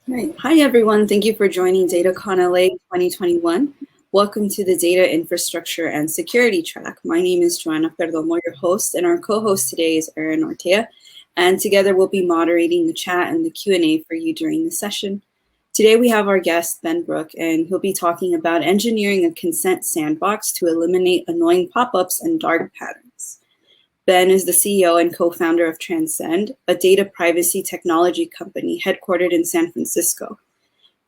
Right. Hi, everyone. Thank you for joining DataCon LA 2021. Welcome to the Data Infrastructure and Security track. My name is Joanna Perdomo, your host, and our co-host today is Erin Ortea. And together we'll be moderating the chat and the Q&A for you during the session. Today we have our guest, Ben Brook, and he'll be talking about engineering a consent sandbox to eliminate annoying pop-ups and dark patterns. Ben is the CEO and co-founder of Transcend, a data privacy technology company headquartered in San Francisco.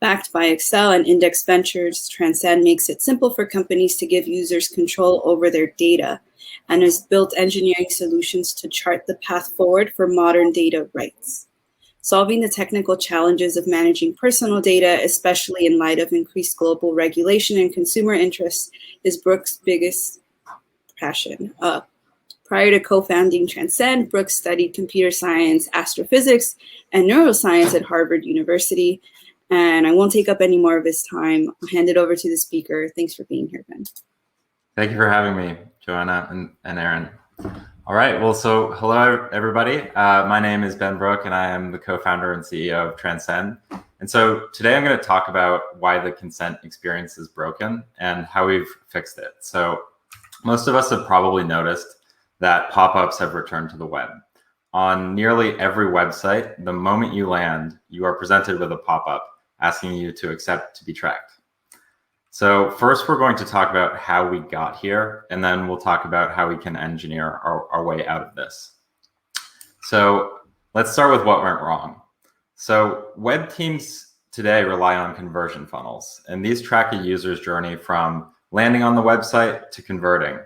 Backed by Excel and Index Ventures, Transcend makes it simple for companies to give users control over their data and has built engineering solutions to chart the path forward for modern data rights. Solving the technical challenges of managing personal data, especially in light of increased global regulation and consumer interests, is Brook's biggest passion. Prior to co-founding Transcend, Brook studied computer science, astrophysics, and neuroscience at Harvard University. And I won't take up any more of his time. I'll hand it over to the speaker. Thanks for being here, Ben. Thank you for having me, Joanna and Erin. All right, well, so hello, everybody. My name is Ben Brook, and I am the co-founder and CEO of Transcend. And so today I'm going to talk about why the consent experience is broken and how we've fixed it. So most of us have probably noticed that pop-ups have returned to the web. On nearly every website, the moment you land, you are presented with a pop-up asking you to accept to be tracked. So first, we're going to talk about how we got here, and then we'll talk about how we can engineer our way out of this. So let's start with what went wrong. So web teams today rely on conversion funnels, and these track a user's journey from landing on the website to converting.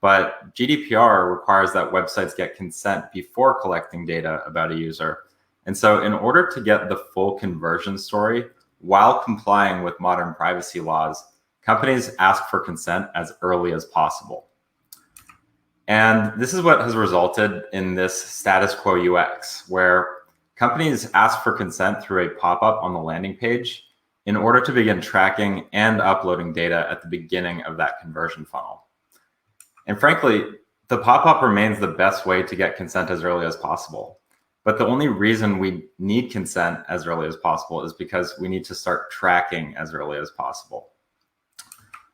But GDPR requires that websites get consent before collecting data about a user. And so in order to get the full conversion story while complying with modern privacy laws, companies ask for consent as early as possible. And this is what has resulted in this status quo UX, where companies ask for consent through a pop-up on the landing page in order to begin tracking and uploading data at the beginning of that conversion funnel. And frankly, the pop-up remains the best way to get consent as early as possible. But the only reason we need consent as early as possible is because we need to start tracking as early as possible.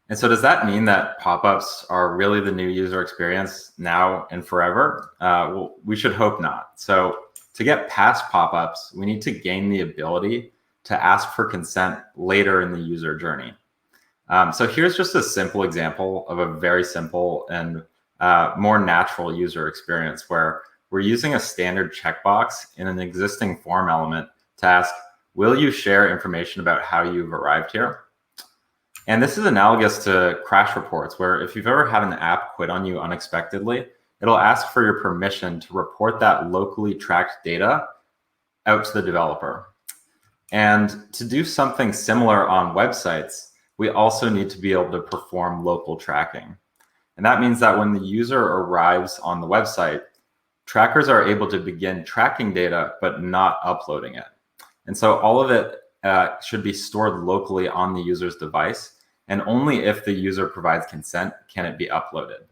And so does that mean that pop-ups are really the new user experience now and forever? Well, we should hope not. So to get past pop-ups, we need to gain the ability to ask for consent later in the user journey. So here's just a simple example of a very simple and more natural user experience where we're using a standard checkbox in an existing form element to ask, will you share information about how you've arrived here? And this is analogous to crash reports, where if you've ever had an app quit on you unexpectedly, it'll ask for your permission to report that locally tracked data out to the developer. And to do something similar on websites, we also need to be able to perform local tracking. And that means that when the user arrives on the website, trackers are able to begin tracking data, but not uploading it. And so all of it should be stored locally on the user's device, and only if the user provides consent can it be uploaded.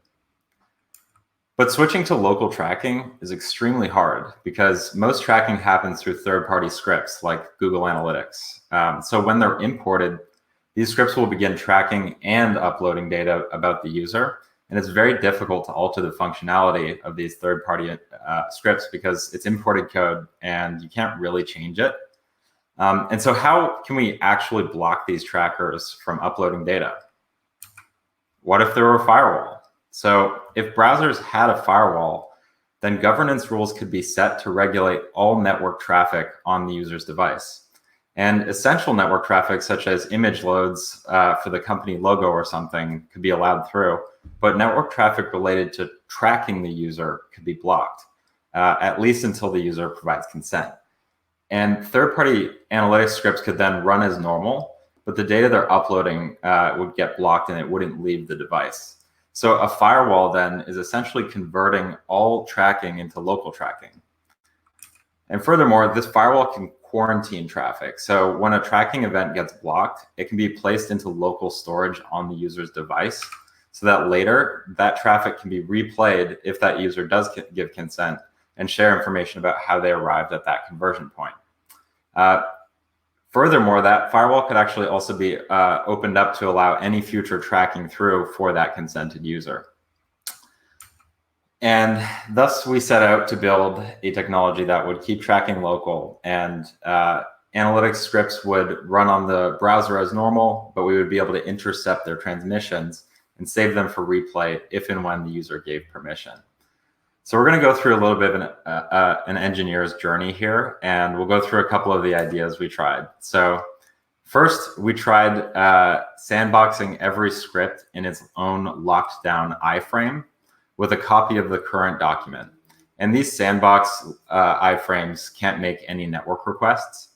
But switching to local tracking is extremely hard because most tracking happens through third-party scripts like Google Analytics. So when they're imported, these scripts will begin tracking and uploading data about the user. And it's very difficult to alter the functionality of these third-party scripts because it's imported code and you can't really change it. And so how can we actually block these trackers from uploading data? What if there were a firewall? So if browsers had a firewall, then governance rules could be set to regulate all network traffic on the user's device. And essential network traffic, such as image loads for the company logo or something, could be allowed through. But network traffic related to tracking the user could be blocked, at least until the user provides consent. And third-party analytics scripts could then run as normal, but the data they're uploading would get blocked and it wouldn't leave the device. So a firewall then is essentially converting all tracking into local tracking. And furthermore, this firewall can quarantine traffic. So when a tracking event gets blocked, it can be placed into local storage on the user's device so that later that traffic can be replayed if that user does give consent and share information about how they arrived at that conversion point. Furthermore, that firewall could actually also be opened up to allow any future tracking through for that consented user. And thus we set out to build a technology that would keep tracking local, and analytics scripts would run on the browser as normal, but we would be able to intercept their transmissions and save them for replay if and when the user gave permission. So we're going to go through a little bit of an engineer's journey here, and we'll go through a couple of the ideas we tried. So first, we tried sandboxing every script in its own locked down iframe with a copy of the current document. And these sandbox iframes can't make any network requests.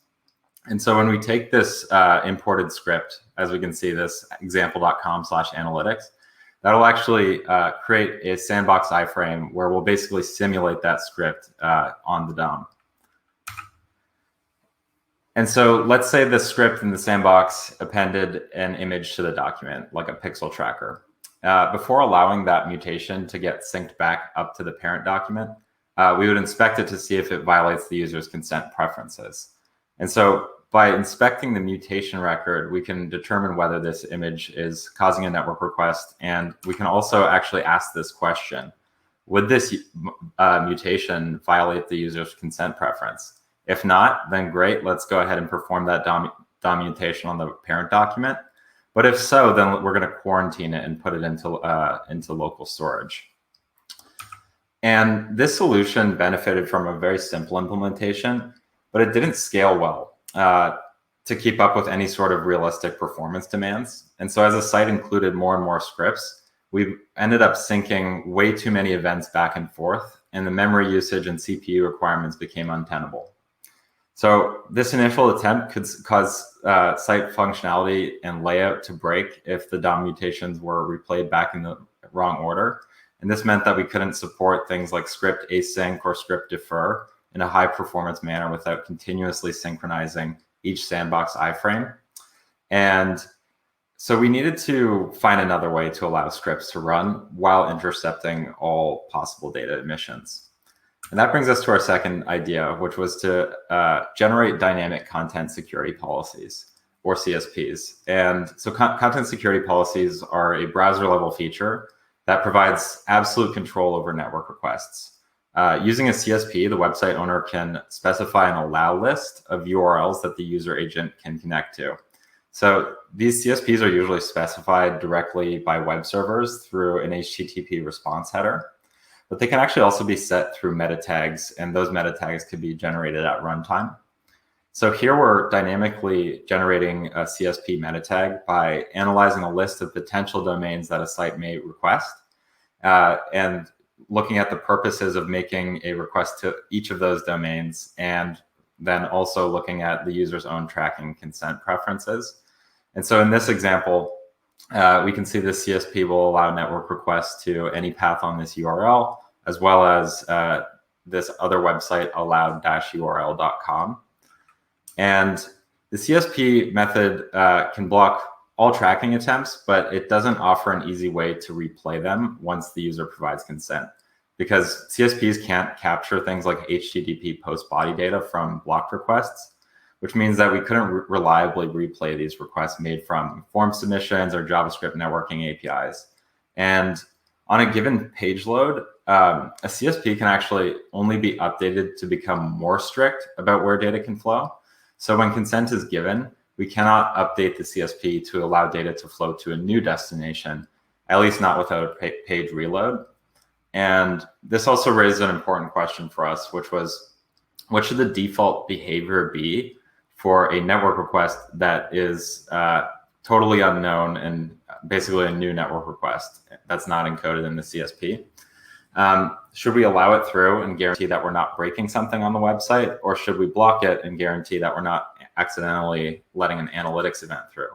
And so when we take this imported script, as we can see, this example.com/analytics, that'll actually create a sandbox iframe where we'll basically simulate that script on the DOM. And so let's say the script in the sandbox appended an image to the document, like a pixel tracker. Before allowing that mutation to get synced back up to the parent document, we would inspect it to see if it violates the user's consent preferences. And so by inspecting the mutation record, we can determine whether this image is causing a network request. And we can also actually ask this question: would this mutation violate the user's consent preference? If not, then great, let's go ahead and perform that DOM mutation on the parent document. But if so, then we're going to quarantine it and put it into local storage. And this solution benefited from a very simple implementation, but it didn't scale well to keep up with any sort of realistic performance demands. And so as the site included more and more scripts, we ended up syncing way too many events back and forth, and the memory usage and CPU requirements became untenable. So this initial attempt could cause site functionality and layout to break if the DOM mutations were replayed back in the wrong order. And this meant that we couldn't support things like script async or script defer in a high performance manner without continuously synchronizing each sandbox iframe. And so we needed to find another way to allow scripts to run while intercepting all possible data emissions. And that brings us to our second idea, which was to generate dynamic content security policies, or CSPs. And so content security policies are a browser level feature that provides absolute control over network requests. Using a CSP, the website owner can specify an allow list of URLs that the user agent can connect to. So these CSPs are usually specified directly by web servers through an HTTP response header, but they can actually also be set through meta tags, and those meta tags could be generated at runtime. So here we're dynamically generating a CSP meta tag by analyzing a list of potential domains that a site may request, and looking at the purposes of making a request to each of those domains, and then also looking at the user's own tracking consent preferences. And so in this example, we can see this CSP will allow network requests to any path on this URL, as well as this other website, allowed-url.com. And the CSP method can block all tracking attempts, but it doesn't offer an easy way to replay them once the user provides consent, because CSPs can't capture things like HTTP post body data from blocked requests, which means that we couldn't reliably replay these requests made from form submissions or JavaScript networking APIs. And on a given page load, a CSP can actually only be updated to become more strict about where data can flow. So when consent is given, we cannot update the CSP to allow data to flow to a new destination, at least not without a page reload. And this also raised an important question for us, which was, what should the default behavior be for a network request that is totally unknown and basically a new network request that's not encoded in the CSP? Should we allow it through and guarantee that we're not breaking something on the website, or should we block it and guarantee that we're not accidentally letting an analytics event through?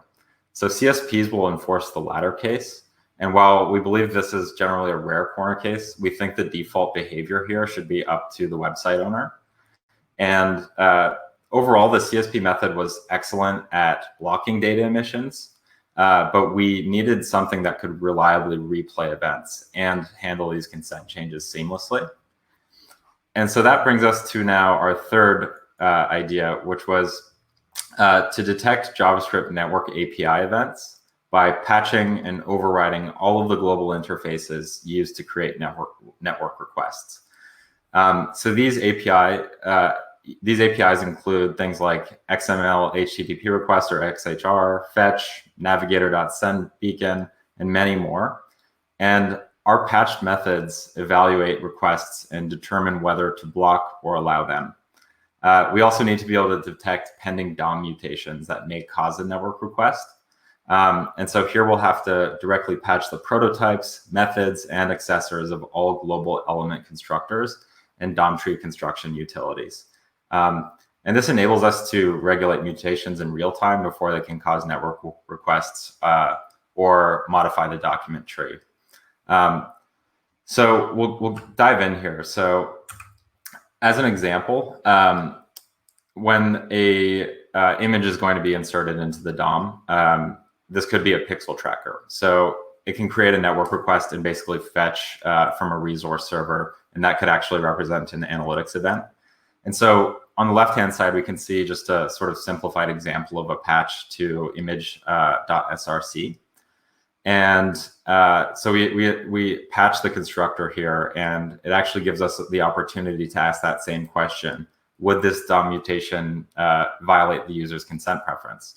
So CSPs will enforce the latter case. And while we believe this is generally a rare corner case, we think the default behavior here should be up to the website owner. And overall, the CSP method was excellent at blocking data emissions, but we needed something that could reliably replay events and handle these consent changes seamlessly. And so that brings us to now our third idea, which was to detect JavaScript network API events by patching and overriding all of the global interfaces used to create network requests. So these APIs include things like XML HTTP request or XHR, fetch, navigator.send beacon, and many more. And our patched methods evaluate requests and determine whether to block or allow them. We also need to be able to detect pending DOM mutations that may cause a network request. And so here we'll have to directly patch the prototypes, methods, and accessors of all global element constructors and DOM tree construction utilities. And this enables us to regulate mutations in real time before they can cause network requests or modify the document tree. So we'll dive in here. So as an example, when a image is going to be inserted into the DOM, this could be a pixel tracker. So it can create a network request and basically fetch from a resource server, and that could actually represent an analytics event. And so on the left-hand side, we can see just a sort of simplified example of a patch to image.src. And so we patch the constructor here, and it actually gives us the opportunity to ask that same question. Would this DOM mutation violate the user's consent preference?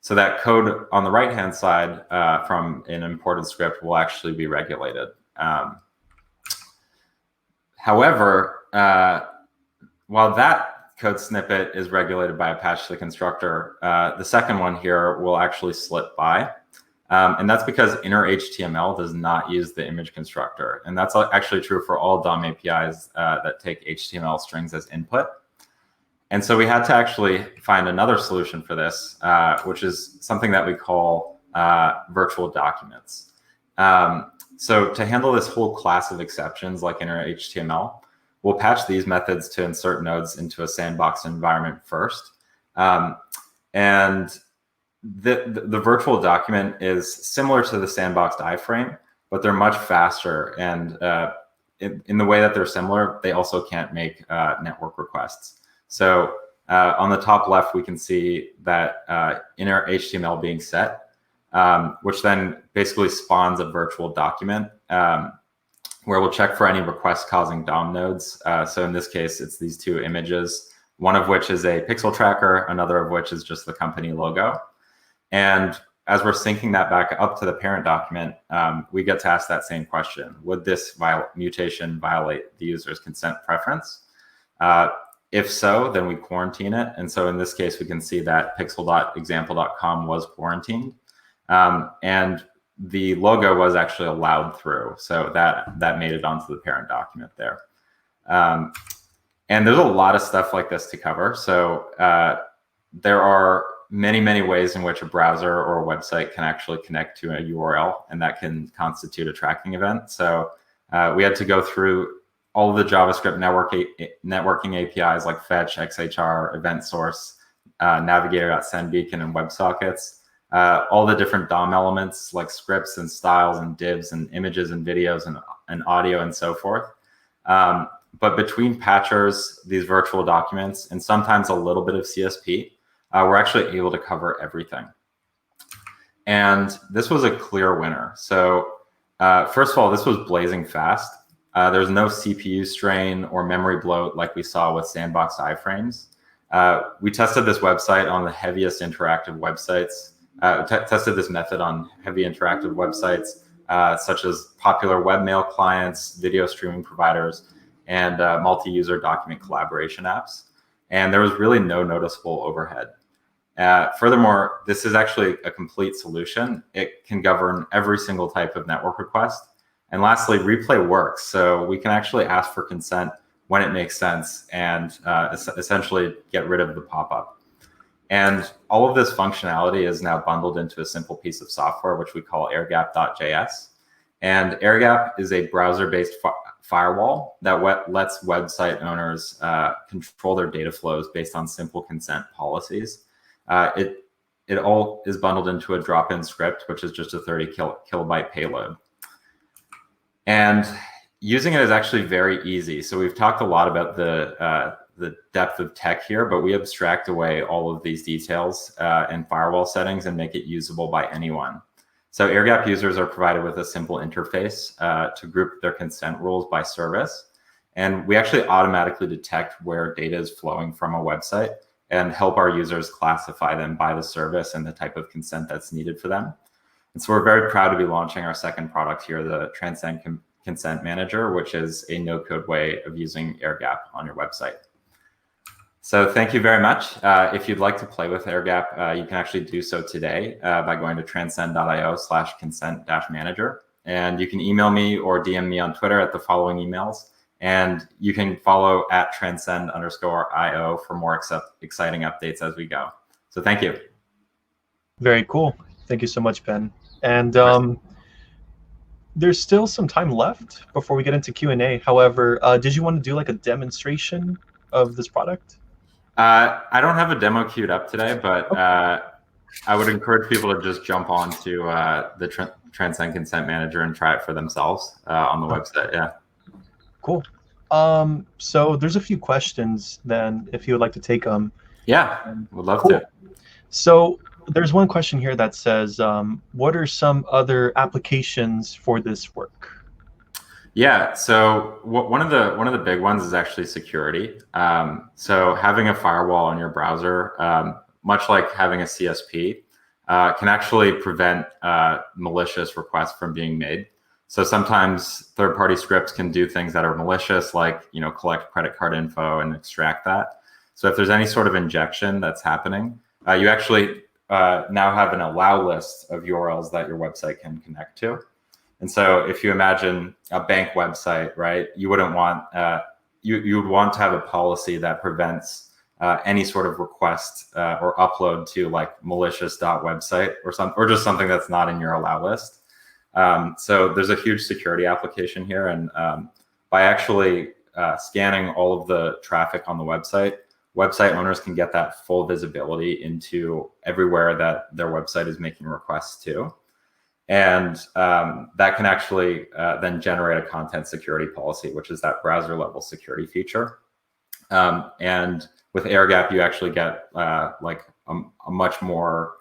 So that code on the right-hand side from an imported script will actually be regulated. However, while that code snippet is regulated by a patch to the constructor, the second one here will actually slip by. And that's because inner HTML does not use the image constructor. And that's actually true for all DOM APIs that take HTML strings as input. And so we had to actually find another solution for this, which is something that we call virtual documents. So to handle this whole class of exceptions like inner HTML, we'll patch these methods to insert nodes into a sandbox environment first. And the virtual document is similar to the sandboxed iframe, but they're much faster. And in the way that they're similar, they also can't make network requests. So on the top left, we can see that inner HTML being set, which then basically spawns a virtual document where we'll check for any request causing DOM nodes. So in this case, it's these two images, one of which is a pixel tracker, another of which is just the company logo. And as we're syncing that back up to the parent document, we get to ask that same question. Would this mutation violate the user's consent preference? If so, then we quarantine it. And so in this case, we can see that pixel.example.com was quarantined. And the logo was actually allowed through. So that made it onto the parent document there. And there's a lot of stuff like this to cover. So there are many ways in which a browser or a website can actually connect to a URL, and that can constitute a tracking event. So we had to go through all of the JavaScript networking APIs like fetch, XHR, event source, navigator.send beacon, and WebSockets, all the different DOM elements like scripts and styles and divs and images and videos and audio and so forth. But between patchers, these virtual documents, and sometimes a little bit of CSP, we're actually able to cover everything. And this was a clear winner. So first of all, this was blazing fast. There's no CPU strain or memory bloat like we saw with Sandbox iframes. We tested this website on the heaviest interactive websites, tested this method on heavy interactive websites, such as popular webmail clients, video streaming providers, and multi-user document collaboration apps. And there was really no noticeable overhead. Furthermore, this is actually a complete solution. It can govern every single type of network request. And lastly, replay works. So we can actually ask for consent when it makes sense and essentially get rid of the pop-up. And all of this functionality is now bundled into a simple piece of software, which we call airgap.js. And airgap is a browser-based firewall that lets website owners control their data flows based on simple consent policies. It all is bundled into a drop-in script, which is just a 30 kilobyte payload. And using it is actually very easy. So we've talked a lot about the the depth of tech here, but we abstract away all of these details and firewall settings and make it usable by anyone. So air gap users are provided with a simple interface to group their consent rules by service. And we actually automatically detect where data is flowing from a website and help our users classify them by the service and the type of consent that's needed for them. And so we're very proud to be launching our second product here, the Transcend Consent Manager, which is a no-code way of using air gap on your website. So thank you very much. If you'd like to play with air gap, you can actually do so today by going to transcend.io/consent-manager. And you can email me or DM me on Twitter at the following emails. And you can follow at transcend_IO for more exciting updates as we go. So thank you. Very cool. Thank you so much, Ben. And there's still some time left before we get into Q&A. However, did you want to do like a demonstration of this product? I don't have a demo queued up today, but I would encourage people to just jump onto the Transcend Consent Manager and try it for themselves on the website. Yeah. Cool. So there's a few questions then, if you would like to take them. Yeah, would love cool. to. So there's one question here that says, what are some other applications for this work? Yeah, so one of the big ones is actually security. So having a firewall on your browser, much like having a CSP, can actually prevent malicious requests from being made. So sometimes third-party scripts can do things that are malicious, like collect credit card info and extract that. So if there's any sort of injection that's happening, you actually now have an allow list of URLs that your website can connect to. And so if you imagine a bank website, right, you wouldn't want, you would want to have a policy that prevents any sort of request or upload to like malicious.website or just something that's not in your allow list. So there's a huge security application here. And by actually scanning all of the traffic on the website owners can get that full visibility into everywhere that their website is making requests to. And that can actually then generate a content security policy, which is that browser level security feature. And with air gap, you actually get like a much more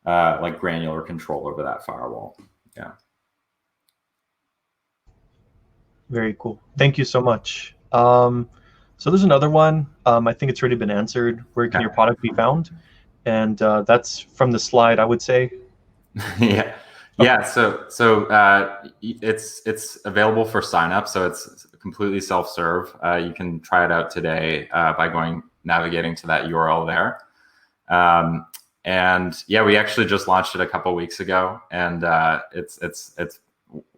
like granular control over that firewall. Yeah. Very cool. Thank you so much. So there's another one. I think it's already been answered. Where can your product be found? And that's from the slide, I would say. Yeah. Yeah, so it's available for sign up, so it's completely self-serve. You can try it out today by navigating to that URL there. And yeah, we actually just launched it a couple weeks ago, and it's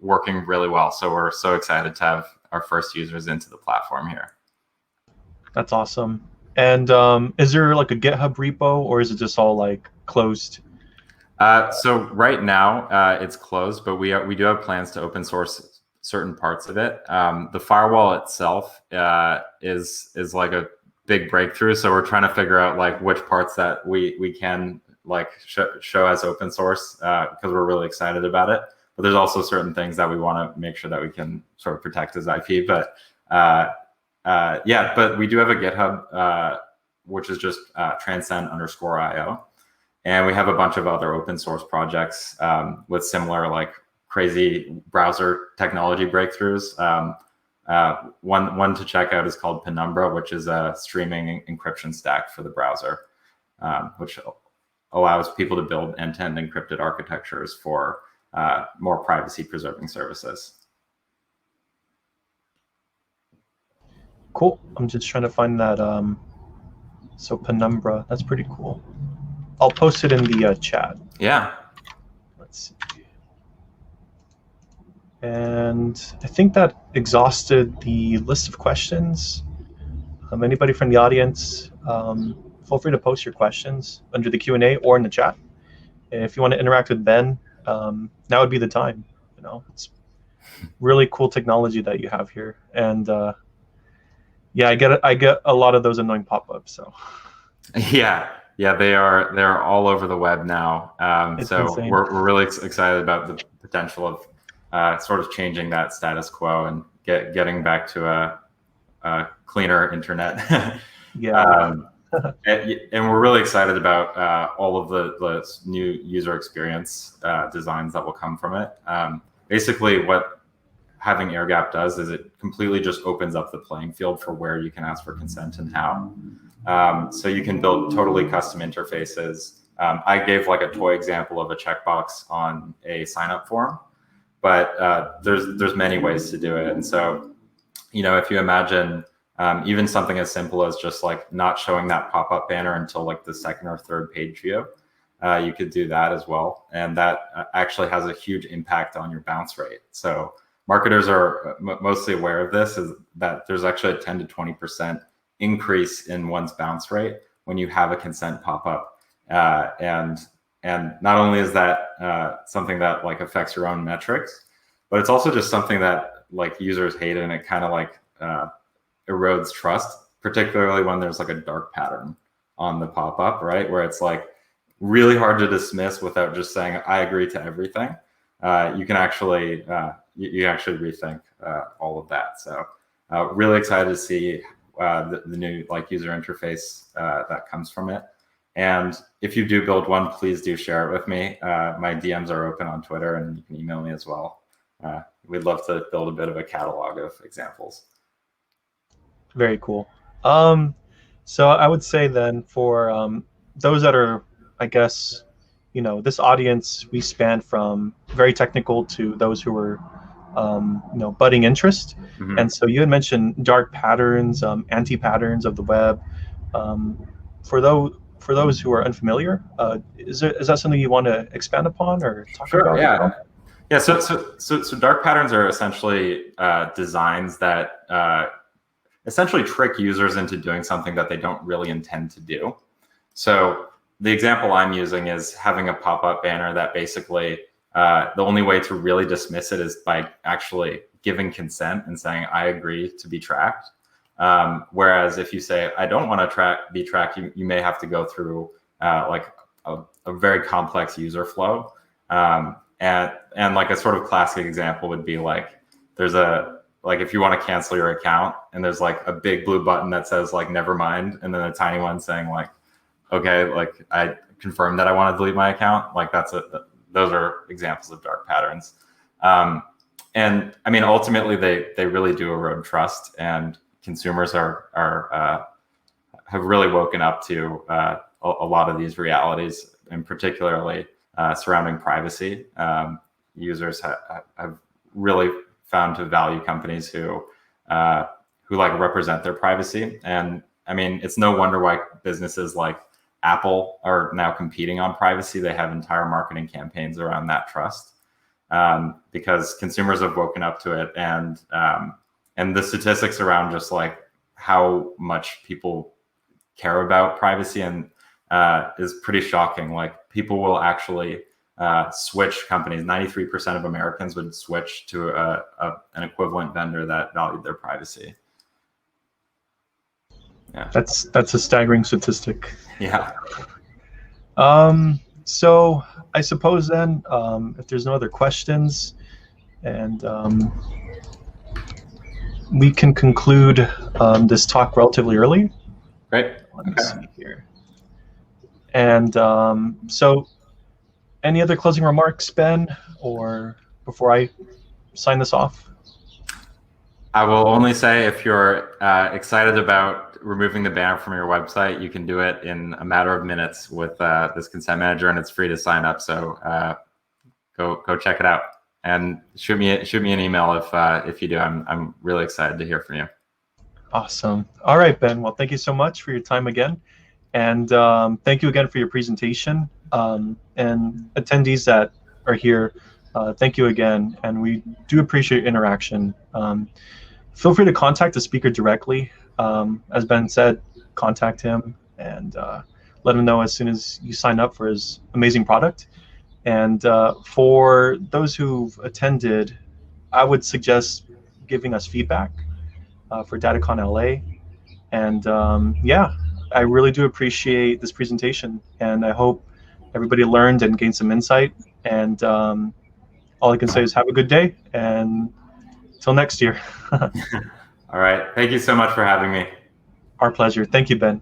working really well. So we're so excited to have our first users into the platform here. That's awesome. And is there like a GitHub repo, or is it just all like closed? So right now it's closed, but we do have plans to open source certain parts of it. The firewall itself is like a big breakthrough. So we're trying to figure out like which parts that we can like show as open source because we're really excited about it. But there's also certain things that we want to make sure that we can sort of protect as IP. But yeah, but we do have a GitHub, which is just transcend_IO. And we have a bunch of other open source projects with similar like crazy browser technology breakthroughs. One to check out is called Penumbra, which is a streaming encryption stack for the browser, which allows people to build end-to-end encrypted architectures for more privacy-preserving services. Cool. I'm just trying to find that. So Penumbra, that's pretty cool. I'll post it in the chat. Yeah. Let's see. And I think that exhausted the list of questions. Anybody from the audience, feel free to post your questions under the Q&A or in the chat. If you want to interact with Ben, now would be the time. It's really cool technology that you have here, and yeah, I get a lot of those annoying pop-ups. So yeah, they're all over the web now. So insane. we're really excited about the potential of sort of changing that status quo and getting back to a cleaner internet. Yeah. And we're really excited about all of the new user experience designs that will come from it. Basically, what having air gap does is it completely just opens up the playing field for where you can ask for consent and how. So you can build totally custom interfaces. I gave like a toy example of a checkbox on a sign-up form, but there's many ways to do it. And so, if you imagine even something as simple as just like not showing that pop-up banner until like the second or third page view, you could do that as well. And that actually has a huge impact on your bounce rate. So marketers are mostly aware of this, is that there's actually a 10 to 20% increase in one's bounce rate when you have a consent pop-up. And not only is that something that like affects your own metrics, but it's also just something that like users hate, and it kind of like erodes trust, particularly when there's like a dark pattern on the pop-up, right? Where it's like really hard to dismiss without just saying, I agree to everything. You can actually, you actually rethink all of that. So really excited to see the new like user interface that comes from it. And if you do build one, please do share it with me. My DMs are open on Twitter, and you can email me as well. We'd love to build a bit of a catalog of examples. Very cool. So I would say then for those that are, I guess, this audience, we span from very technical to those who are, budding interest. Mm-hmm. And so you had mentioned dark patterns, anti-patterns of the web. For those who are unfamiliar, is that something you want to expand upon or talk about? Sure. Yeah. So dark patterns are essentially designs that essentially trick users into doing something that they don't really intend to do. So the example I'm using is having a pop-up banner that basically the only way to really dismiss it is by actually giving consent and saying, I agree to be tracked. Whereas if you say, I don't want to be tracked, you may have to go through like a very complex user flow. And like a sort of classic example would be like, if you want to cancel your account and there's like a big blue button that says like, never mind. And then a tiny one saying like, okay, like I confirm that I want to delete my account. Like those are examples of dark patterns. And I mean, ultimately they really do erode trust, and consumers have really woken up to a lot of these realities, and particularly surrounding privacy. Users have really found to value companies who like represent their privacy. And I mean, it's no wonder why businesses like Apple are now competing on privacy. They have entire marketing campaigns around that trust, because consumers have woken up to it. And the statistics around just like how much people care about privacy and is pretty shocking. Like people will actually switch companies. 93% of Americans would switch to an equivalent vendor that valued their privacy. Yeah, that's a staggering statistic. Yeah. So I suppose then, if there's no other questions, and we can conclude this talk relatively early. Great. Let me see here. And so, any other closing remarks, Ben, or before I sign this off? I will only say, if you're excited about removing the banner from your website, you can do it in a matter of minutes with this consent manager, and it's free to sign up. So go check it out, and shoot me an email if you do. I'm really excited to hear from you. Awesome. All right, Ben. Well, thank you so much for your time again, and thank you again for your presentation. And attendees that are here, thank you again, and we do appreciate interaction. Feel free to contact the speaker directly. As Ben said, contact him and let him know as soon as you sign up for his amazing product. And for those who've attended, I would suggest giving us feedback for DataCon LA. And yeah, I really do appreciate this presentation, and I hope everybody learned and gained some insight. And all I can say is have a good day, and till next year. All right. Thank you so much for having me. Our pleasure. Thank you, Ben.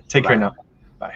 Take care now. Bye.